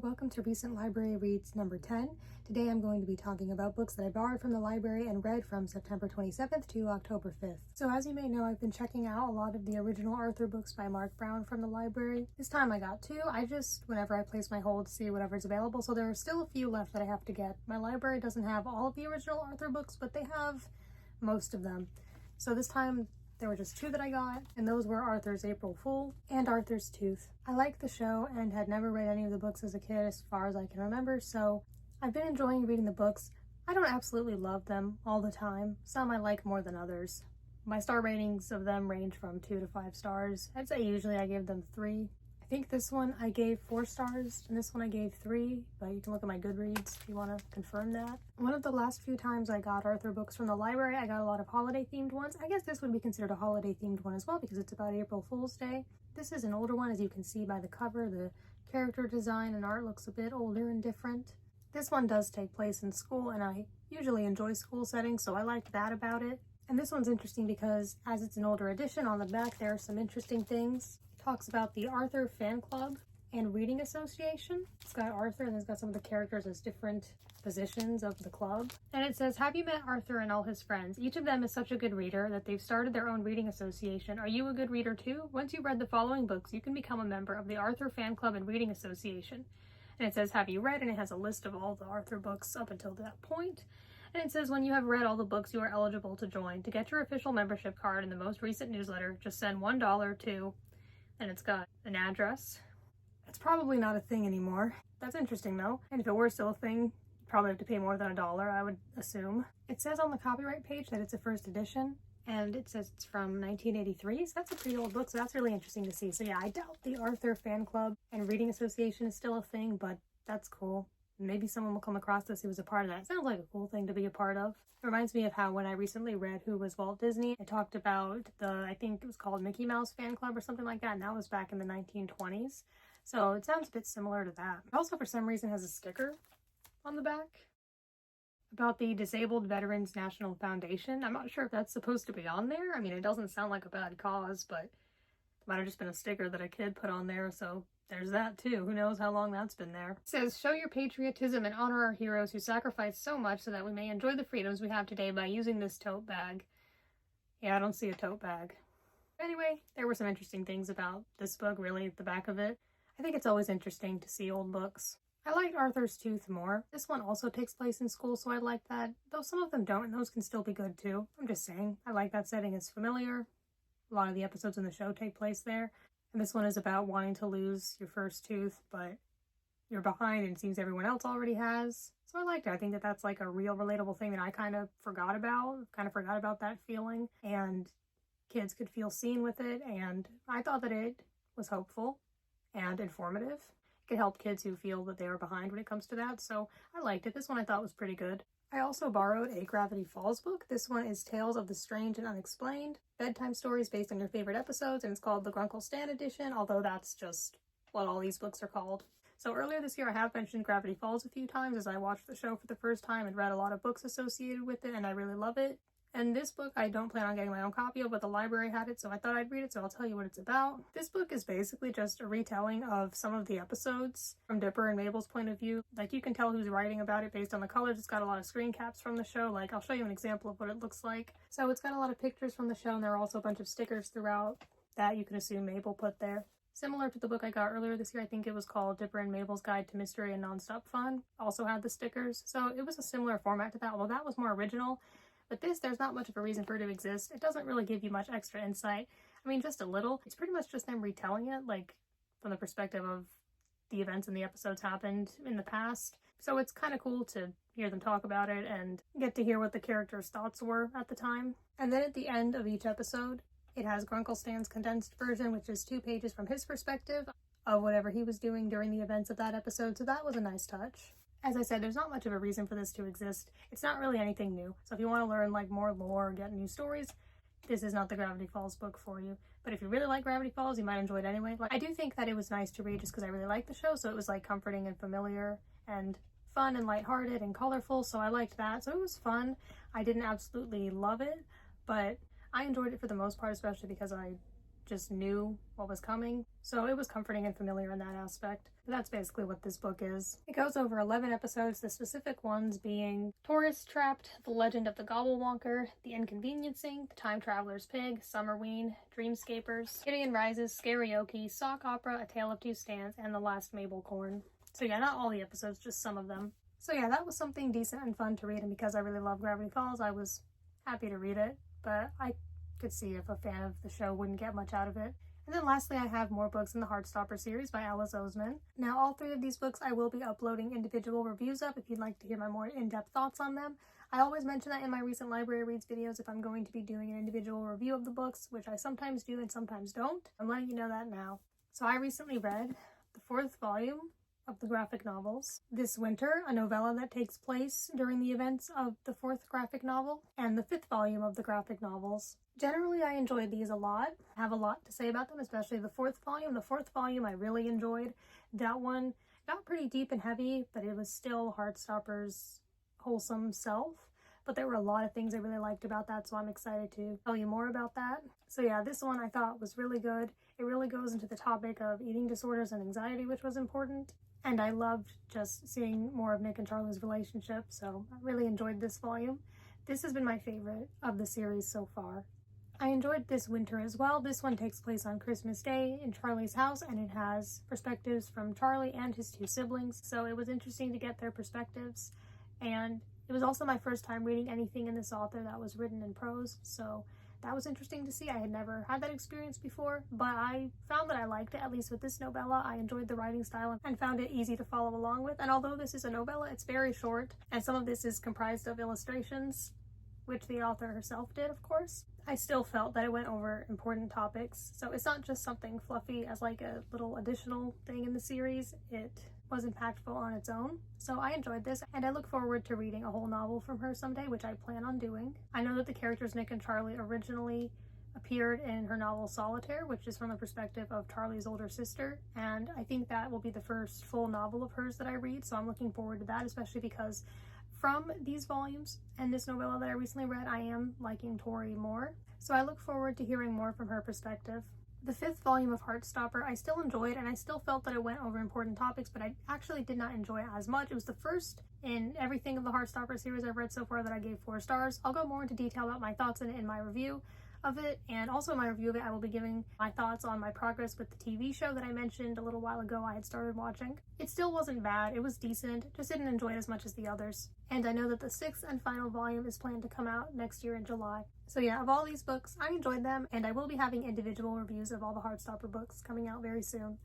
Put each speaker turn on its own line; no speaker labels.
welcome to Recent Library Reads number 10. Today I'm going to be talking about books that I borrowed from the library and read from September 27th to October 5th. So as you may know, I've been checking out a lot of the original Arthur books by Mark Brown from the library. This time I got two. Whenever I place my hold, see whatever's available, so there are still a few left that I have to get. My library doesn't have all of the original Arthur books, but they have most of them. So this time there were just two that I got, and those were Arthur's April Fool and Arthur's Tooth. I liked the show and had never read any of the books as a kid as far as I can remember, so I've been enjoying reading the books. I don't absolutely love them all the time. Some I like more than others. My star ratings of them range from 2 to 5 stars. I'd say usually I give them 3. I think this one I gave 4 stars and this one I gave 3, but you can look at my Goodreads if you want to confirm that. One of the last few times I got Arthur books from the library, I got a lot of holiday themed ones. I guess this would be considered a holiday themed one as well because it's about April Fool's Day. This is an older one, as you can see by the cover. The character design and art looks a bit older and different. This one does take place in school, and I usually enjoy school settings, so I liked that about it. And this one's interesting because as it's an older edition, on the back there are some interesting things. Talks about the Arthur Fan Club and Reading Association. It's got Arthur and it's got some of the characters as different positions of the club. And it says, have you met Arthur and all his friends? Each of them is such a good reader that they've started their own reading association. Are you a good reader too? Once you've read the following books, you can become a member of the Arthur Fan Club and Reading Association. And it says, have you read? And it has a list of all the Arthur books up until that point. And it says, when you have read all the books, you are eligible to join. To get your official membership card in the most recent newsletter, just send $1 to... and it's got an address. It's probably not a thing anymore. That's interesting though. And if it were still a thing, you'd probably have to pay more than $1, I would assume. It says on the copyright page that it's a first edition, and it says it's from 1983, so that's a pretty old book, so that's really interesting to see. So yeah, I doubt the Arthur Fan Club and Reading Association is still a thing, but that's cool. Maybe someone will come across this who was a part of that. It sounds like a cool thing to be a part of. It reminds me of how when I recently read Who Was Walt Disney, I talked about I think it was called Mickey Mouse Fan Club or something like that, and that was back in the 1920s. So it sounds a bit similar to that. It also, for some reason, has a sticker on the back about the Disabled Veterans National Foundation. I'm not sure if that's supposed to be on there. I mean, it doesn't sound like a bad cause, but it might have just been a sticker that a kid put on there, so there's that too. Who knows how long that's been there. It says, show your patriotism and honor our heroes who sacrificed so much so that we may enjoy the freedoms we have today by using this tote bag. Yeah, I don't see a tote bag. Anyway, there were some interesting things about this book, really, at the back of it. I think it's always interesting to see old books. I liked Arthur's Tooth more. This one also takes place in school, so I like that. Though some of them don't, and those can still be good too. I'm just saying, I like that setting. It's familiar. A lot of the episodes in the show take place there. And this one is about wanting to lose your first tooth, but you're behind and it seems everyone else already has. So I liked it. I think that that's like a real relatable thing that I kind of forgot about that feeling. And kids could feel seen with it. And I thought that it was hopeful and informative. It could help kids who feel that they are behind when it comes to that. So I liked it. This one I thought was pretty good. I also borrowed a Gravity Falls book. This one is Tales of the Strange and Unexplained, bedtime stories based on your favorite episodes, and it's called the Grunkle Stan edition, although that's just what all these books are called. So earlier this year I have mentioned Gravity Falls a few times as I watched the show for the first time and read a lot of books associated with it, and I really love it. And this book I don't plan on getting my own copy of, but the library had it, so I thought I'd read it, so I'll tell you what it's about. This book is basically just a retelling of some of the episodes from Dipper and Mabel's point of view. Like, you can tell who's writing about it based on the colors. It's got a lot of screen caps from the show. Like, I'll show you an example of what it looks like. So it's got a lot of pictures from the show, and there are also a bunch of stickers throughout that you can assume Mabel put there. Similar to the book I got earlier this year, I think it was called Dipper and Mabel's Guide to Mystery and Nonstop Fun, also had the stickers. So it was a similar format to that, although that was more original. But this, there's not much of a reason for it to exist. It doesn't really give you much extra insight. I mean, just a little. It's pretty much just them retelling it, like, from the perspective of the events and the episodes happened in the past. So it's kind of cool to hear them talk about it and get to hear what the characters' thoughts were at the time. And then at the end of each episode, it has Grunkle Stan's condensed version, which is 2 pages from his perspective of whatever he was doing during the events of that episode. So that was a nice touch. As I said, there's not much of a reason for this to exist. It's not really anything new. So if you want to learn like more lore or get new stories, this is not the Gravity Falls book for you. But if you really like Gravity Falls, you might enjoy it anyway. Like, I do think that it was nice to read just because I really liked the show. So it was like comforting and familiar and fun and lighthearted and colorful. So I liked that. So it was fun. I didn't absolutely love it, but I enjoyed it for the most part, especially because I just knew what was coming. So it was comforting and familiar in that aspect. But that's basically what this book is. It goes over 11 episodes, the specific ones being Tourist Trapped, The Legend of the Gobblewonker, The Inconveniencing, The Time Traveler's Pig, Summerween, Dreamscapers, Gideon Rises, Scarioki, Sock Opera, A Tale of Two Stands, and The Last Mabelcorn. So yeah, not all the episodes, just some of them. So yeah, that was something decent and fun to read, and because I really love Gravity Falls, I was happy to read it, but I could see if a fan of the show wouldn't get much out of it. And then lastly, I have more books in the Heartstopper series by Alice Oseman. Now, all 3 of these books I will be uploading individual reviews of if you'd like to hear my more in-depth thoughts on them. I always mention that in my recent library reads videos if I'm going to be doing an individual review of the books, which I sometimes do and sometimes don't. I'm letting you know that now. So I recently read the 4th volume of the graphic novels this winter, a novella that takes place during the events of the 4th graphic novel, and the 5th volume of the graphic novels. Generally, I enjoyed these a lot. I have a lot to say about them, especially the 4th volume. The 4th volume I really enjoyed. That one got pretty deep and heavy, but it was still Heartstopper's wholesome self. But there were a lot of things I really liked about that, so I'm excited to tell you more about that. So yeah, this one I thought was really good. It really goes into the topic of eating disorders and anxiety, which was important. And I loved just seeing more of Nick and Charlie's relationship, so I really enjoyed this volume. This has been my favorite of the series so far. I enjoyed this winter as well. This one takes place on Christmas Day in Charlie's house, and it has perspectives from Charlie and his 2 siblings, so it was interesting to get their perspectives. And it was also my first time reading anything in this author that was written in prose, so that was interesting to see. I had never had that experience before, but I found that I liked it, at least with this novella. I enjoyed the writing style and found it easy to follow along with. And although this is a novella, it's very short, and some of this is comprised of illustrations, which the author herself did, of course. I still felt that it went over important topics, so it's not just something fluffy as like a little additional thing in the series. It was impactful on its own. So I enjoyed this, and I look forward to reading a whole novel from her someday, which I plan on doing. I know that the characters Nick and Charlie originally appeared in her novel Solitaire, which is from the perspective of Charlie's older sister, and I think that will be the first full novel of hers that I read, so I'm looking forward to that, especially because from these volumes and this novella that I recently read, I am liking Tori more. So I look forward to hearing more from her perspective. The 5th volume of Heartstopper I still enjoyed, and I still felt that it went over important topics, but I actually did not enjoy it as much. It was the first in everything of the Heartstopper series I've read so far that I gave 4 stars. I'll go more into detail about my thoughts in it in my review of it, and also in my review of it I will be giving my thoughts on my progress with the TV show that I mentioned a little while ago I had started watching. It still wasn't bad, it was decent, just didn't enjoy it as much as the others. And I know that the 6th and final volume is planned to come out next year in July. So yeah, of all these books, I enjoyed them, and I will be having individual reviews of all the Heartstopper books coming out very soon.